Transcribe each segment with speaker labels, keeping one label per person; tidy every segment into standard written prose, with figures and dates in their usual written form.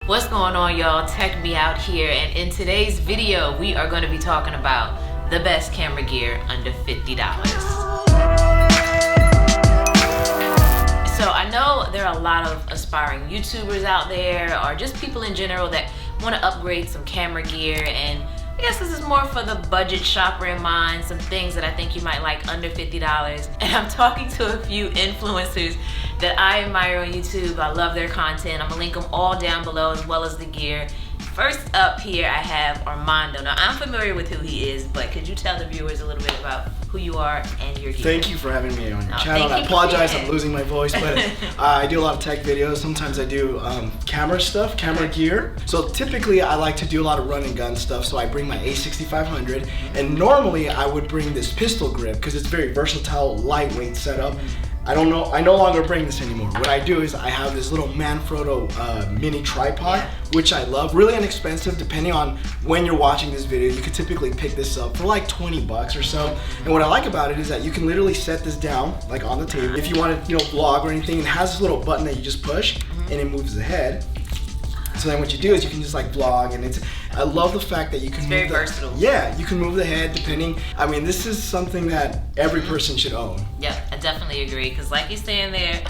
Speaker 1: What's going on, y'all? Tech Me Out here, and in today's video we are going to be talking about the best camera gear under $50. So I know there are a lot of aspiring YouTubers out there, or just people in general that want to upgrade some camera gear, and I guess this is more for the budget shopper in mind, some things that I think you might like under $50. And I'm talking to a few influencers that I admire on YouTube. I love their content. I'm gonna link them all down below, as well as the gear. First up here I have Armando. Now I'm familiar with who he is, but could you tell the viewers a little bit about who you are and your gear?
Speaker 2: Thank you for having me on your channel. I apologize, I'm losing my voice, but I do a lot of tech videos. Sometimes I do camera stuff, camera gear. So typically I like to do a lot of run and gun stuff, so I bring my A6500, and normally I would bring this pistol grip because it's very versatile, lightweight setup. I no longer bring this anymore. What I do is I have this little MANFROTTO mini tripod, which I love. Really inexpensive, depending on when you're watching this video. You could typically pick this up for like 20 bucks or so. And what I like about it is that you can literally set this down, like on the table. If you want to, vlog or anything, it has this little button that you just push, and it moves the head. So then what you do is you can just like vlog, and I love the fact that you can
Speaker 1: very versatile.
Speaker 2: Yeah, you can move the head depending. I mean, this is something that every person should own.
Speaker 1: Yeah, I definitely agree, because like you're saying there,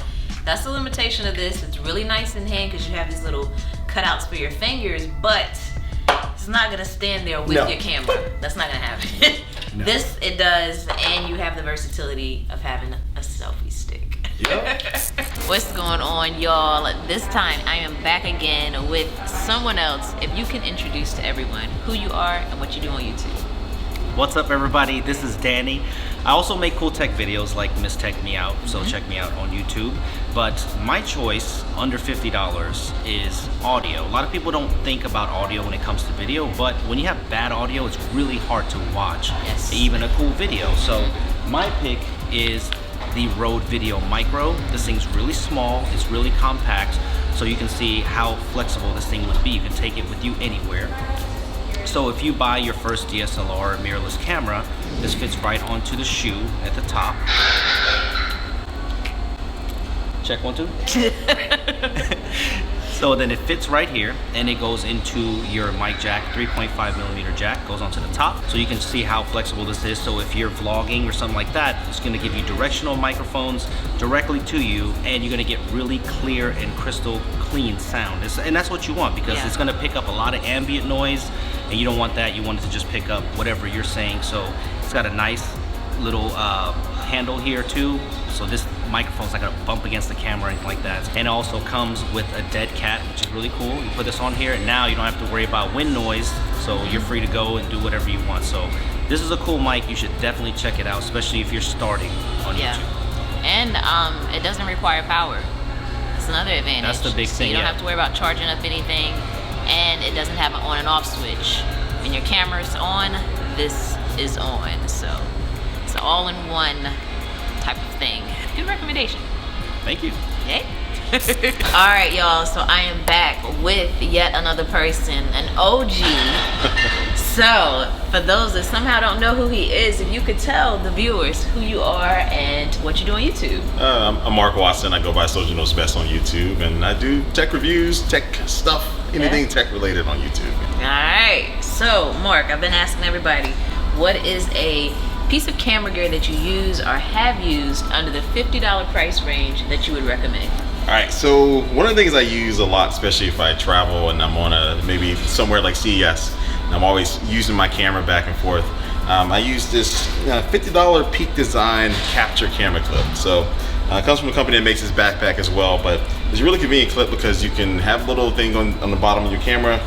Speaker 1: that's the limitation of this. It's really nice in hand because you have these little cutouts for your fingers, but it's not gonna stand there with your camera. That's not gonna happen. No. This, it does, and you have the versatility of having a selfie stick.
Speaker 2: Yep.
Speaker 1: What's going on, y'all? This time I am back again with someone else. If you can introduce to everyone who you are and what you do on YouTube.
Speaker 3: What's up, everybody? This is Danny. I also make cool tech videos like Miss Tech Me Out, so check me out on YouTube. But my choice under $50 is audio. A lot of people don't think about audio when it comes to video, but when you have bad audio, it's really hard to watch even a cool video. So my pick is the Rode Video Micro. This thing's really small, it's really compact, so you can see how flexible this thing would be. You can take it with you anywhere. So if you buy your first DSLR mirrorless camera, this fits right onto the shoe at the top. Check 1, 2. So then it fits right here, and it goes into your mic jack, 3.5mm jack, goes onto the top. So you can see how flexible this is. So if you're vlogging or something like that, it's gonna give you directional microphones directly to you, and you're gonna get really clear and crystal clean sound. And that's what you want, because it's gonna pick up a lot of ambient noise, and you don't want that. You want it to just pick up whatever you're saying. So it's got a nice little handle here too, so this microphone's not gonna bump against the camera or anything like that. And it also comes with a dead cat, which is really cool. You put this on here, and now you don't have to worry about wind noise, so you're free to go and do whatever you want. So this is a cool mic. You should definitely check it out, especially if you're starting on YouTube.
Speaker 1: And it doesn't require power. That's another advantage.
Speaker 3: That's the big thing.
Speaker 1: You don't have to worry about charging up anything, and it doesn't have an on and off switch. When your camera's on, this is on. So it's an all-in-one type of thing. Good recommendation.
Speaker 3: Thank you.
Speaker 1: Okay. All right, y'all. So I am back with yet another person, an OG. So for those that somehow don't know who he is, if you could tell the viewers who you are and what you do on YouTube.
Speaker 4: I'm Mark Watson. I go by Soldier Knows Best on YouTube, and I do tech reviews, tech stuff, anything tech related on YouTube.
Speaker 1: All right. So Mark, I've been asking everybody, what is a piece of camera gear that you use or have used under the $50 price range that you would recommend?
Speaker 4: All right, so one of the things I use a lot, especially if I travel and I'm on maybe somewhere like CES, and I'm always using my camera back and forth. I use this $50 Peak Design capture camera clip. So it comes from a company that makes this backpack as well, but it's a really convenient clip because you can have a little thing on the bottom of your camera.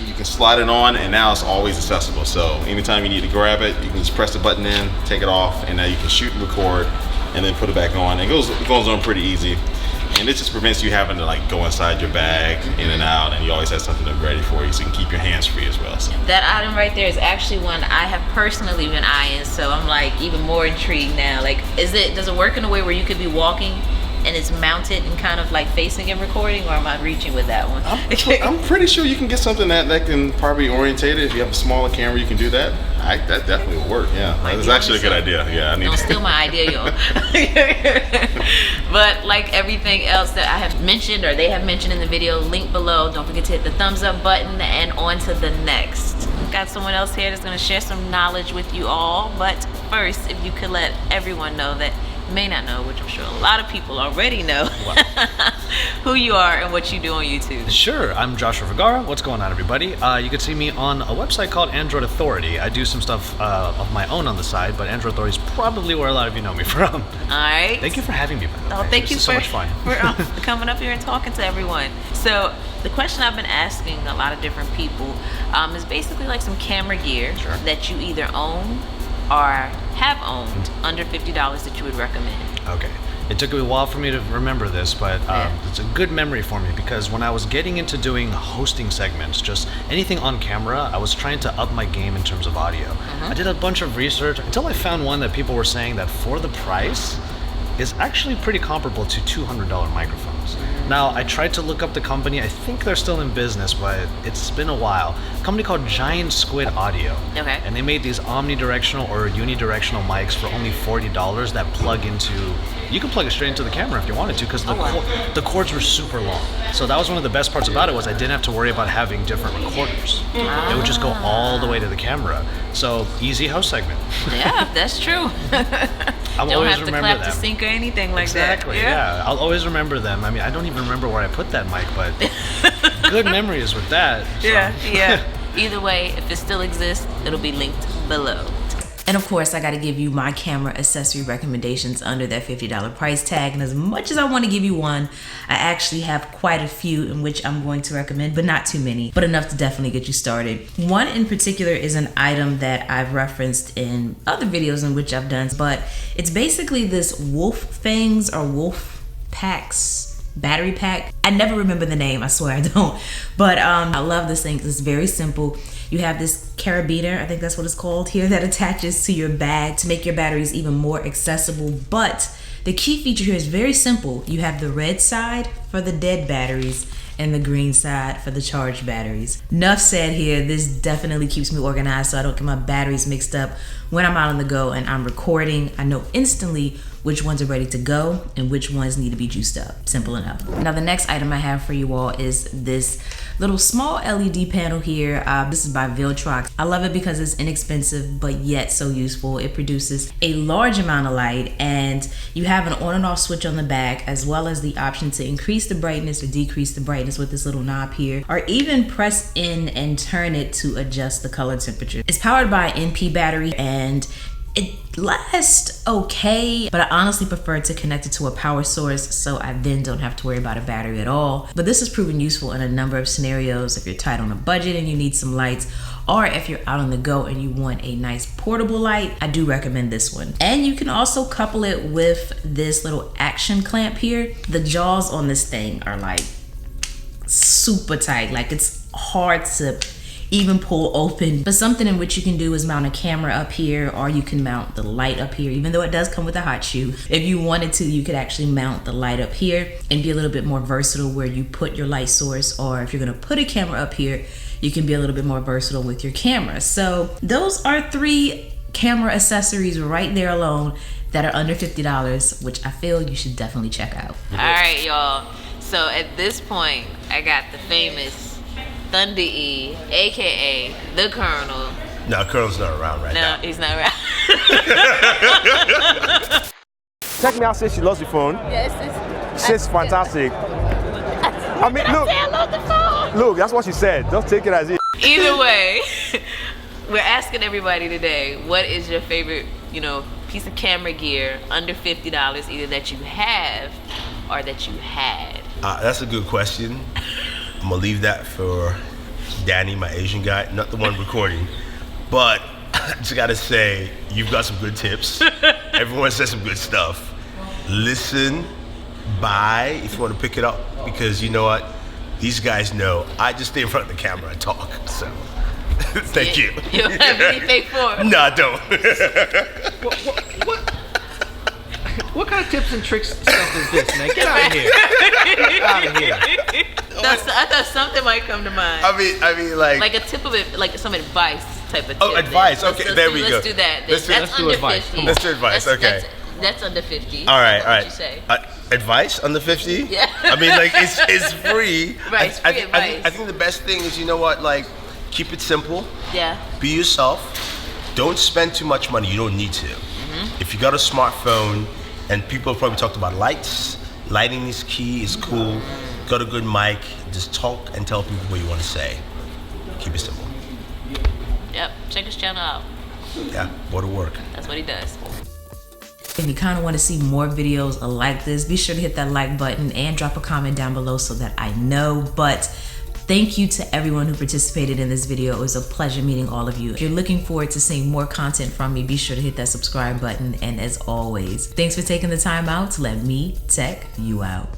Speaker 4: You can slide it on, and now it's always accessible. So anytime you need to grab it, you can just press the button in, take it off, and now you can shoot and record, and then put it back on. It goes on pretty easy, and it just prevents you having to like go inside your bag in and out, and you always have something ready for you, so you can keep your hands free as well. So
Speaker 1: that item right there is actually one I have personally been eyeing, so I'm like even more intrigued now. Like, does it work in a way where you could be walking and it's mounted and kind of like facing and recording, or am I reaching with that one?
Speaker 4: I'm pretty sure you can get something that can probably orientate it. If you have a smaller camera, you can do that. That definitely will work. Yeah, that's actually a good idea. Yeah, I need
Speaker 1: don't steal my idea, y'all. But like everything else that I have mentioned or they have mentioned in the video, link below. Don't forget to hit the thumbs up button, and on to the next. We've got someone else here that's going to share some knowledge with you all. But first, if you could let everyone know that may not know, which I'm sure a lot of people already know, who you are and what you do on YouTube.
Speaker 5: Sure, I'm Joshua Vergara. What's going on, everybody? You can see me on a website called Android Authority. I do some stuff of my own on the side, but Android Authority is probably where a lot of you know me from.
Speaker 1: All right.
Speaker 5: Thank you for having me.
Speaker 1: Oh, thank you
Speaker 5: so much fun.
Speaker 1: for coming up here and talking to everyone. So the question I've been asking a lot of different people is basically like some camera gear that you either own or have owned under $50 that you would recommend.
Speaker 5: Okay. It took me a while for me to remember this, but it's a good memory for me because when I was getting into doing hosting segments, just anything on camera, I was trying to up my game in terms of audio. I did a bunch of research until I found one that people were saying that for the price is actually pretty comparable to $200 microphones. Now, I tried to look up the company. I think they're still in business, but it's been a while. A company called Giant Squid Audio.
Speaker 1: Okay.
Speaker 5: And they made these omnidirectional or unidirectional mics for only $40 that plug into, you can plug it straight into the camera if you wanted to, because the cords were super long. So that was one of the best parts about it, was I didn't have to worry about having different recorders. It would just go all the way to the camera. So easy house segment.
Speaker 1: Yeah, that's true.
Speaker 5: I'll
Speaker 1: Don't
Speaker 5: always
Speaker 1: have to
Speaker 5: remember
Speaker 1: clap
Speaker 5: them.
Speaker 1: to sync or anything like
Speaker 5: Exactly,
Speaker 1: that.
Speaker 5: yeah. I'll always remember them. I mean, I don't even remember where I put that mic, but good memories with that. So.
Speaker 1: Yeah. Either way, if it still exists, it'll be linked below. And of course, I gotta give you my camera accessory recommendations under that $50 price tag. And as much as I wanna give you one, I actually have quite a few in which I'm going to recommend, but not too many, but enough to definitely get you started. One in particular is an item that I've referenced in other videos in which I've done, but it's basically this Wolf Fangs or Wolf Packs battery pack. I never remember the name, I swear I don't. But I love this thing because it's very simple. You have this carabiner, I think that's what it's called here, that attaches to your bag to make your batteries even more accessible. But the key feature here is very simple. You have the red side for the dead batteries and the green side for the charged batteries. Enough said here. This definitely keeps me organized so I don't get my batteries mixed up when I'm out on the go and I'm recording. I know instantly which ones are ready to go and which ones need to be juiced up. Simple enough. Now the next item I have for you all is this little small LED panel here. This is by Viltrox. I love it because it's inexpensive but yet so useful. It produces a large amount of light and you have an on and off switch on the back, as well as the option to increase the brightness or decrease the brightness with this little knob here, or even press in and turn it to adjust the color temperature. It's powered by an NP battery and it lasts okay, but I honestly prefer to connect it to a power source so I then don't have to worry about a battery at all. But this has proven useful in a number of scenarios. If you're tight on a budget and you need some lights, or if you're out on the go and you want a nice portable light, I do recommend this one. And you can also couple it with this little action clamp here. The jaws on this thing are like super tight, like it's hard to even pull open. But something in which you can do is mount a camera up here, or you can mount the light up here, even though it does come with a hot shoe. If you wanted to, you could actually mount the light up here and be a little bit more versatile where you put your light source, or if you're gonna put a camera up here, you can be a little bit more versatile with your camera. So those are 3 camera accessories right there alone that are under $50, which I feel you should definitely check out. All right, y'all. So at this point, I got the famous Thunder E, aka the Colonel.
Speaker 6: No, Colonel's not around right now.
Speaker 1: No, he's not around.
Speaker 6: Check me out, sis. She loves your phone.
Speaker 1: Yes,
Speaker 6: Sis, fantastic. I mean, look.
Speaker 1: I love the phone.
Speaker 6: Look, that's what she said. Just take it as it.
Speaker 1: Either way, we're asking everybody today, what is your favorite, piece of camera gear under $50, either that you have or that you had?
Speaker 6: That's a good question. I'm gonna leave that for Danny, my Asian guy, not the one recording. But I just gotta say, you've got some good tips. Everyone says some good stuff. Listen, buy if you want to pick it up, because you know what? These guys know I just stay in front of the camera and talk. So thank you.
Speaker 1: You don't have any fake form.
Speaker 6: No, I don't.
Speaker 5: What kind of tips and tricks stuff is this, man? Get out of here. Get out of here.
Speaker 1: I thought something might come to mind.
Speaker 6: I mean, like
Speaker 1: a tip of it, like some advice type of tip.
Speaker 6: Oh, advice.
Speaker 1: Then.
Speaker 6: Okay, there we go.
Speaker 1: Let's do that.
Speaker 6: Let's
Speaker 1: That's
Speaker 6: do
Speaker 1: under
Speaker 5: advice.
Speaker 1: 50.
Speaker 6: Let's do advice. Okay.
Speaker 1: That's under 50.
Speaker 6: All right.
Speaker 1: What would you say?
Speaker 6: Advice under 50?
Speaker 1: Yeah.
Speaker 6: I mean, like it's free.
Speaker 1: Right, it's free advice.
Speaker 6: I think the best thing is, you know what? Like, keep it simple.
Speaker 1: Yeah.
Speaker 6: Be yourself. Don't spend too much money. You don't need to. If you got a smartphone, and people have probably talked about lights, lighting is key, is cool. Got a good mic, just talk and tell people what you want to say. Keep it simple.
Speaker 1: Yep. Check his channel out.
Speaker 6: Yeah, go to work.
Speaker 1: That's what he does.
Speaker 7: If you kind of want to see more videos like this, be sure to hit that like button and drop a comment down below so that I know. But thank you to everyone who participated in this video. It was a pleasure meeting all of you. If you're looking forward to seeing more content from me, be sure to hit that subscribe button. And as always, thanks for taking the time out to let me tech you out.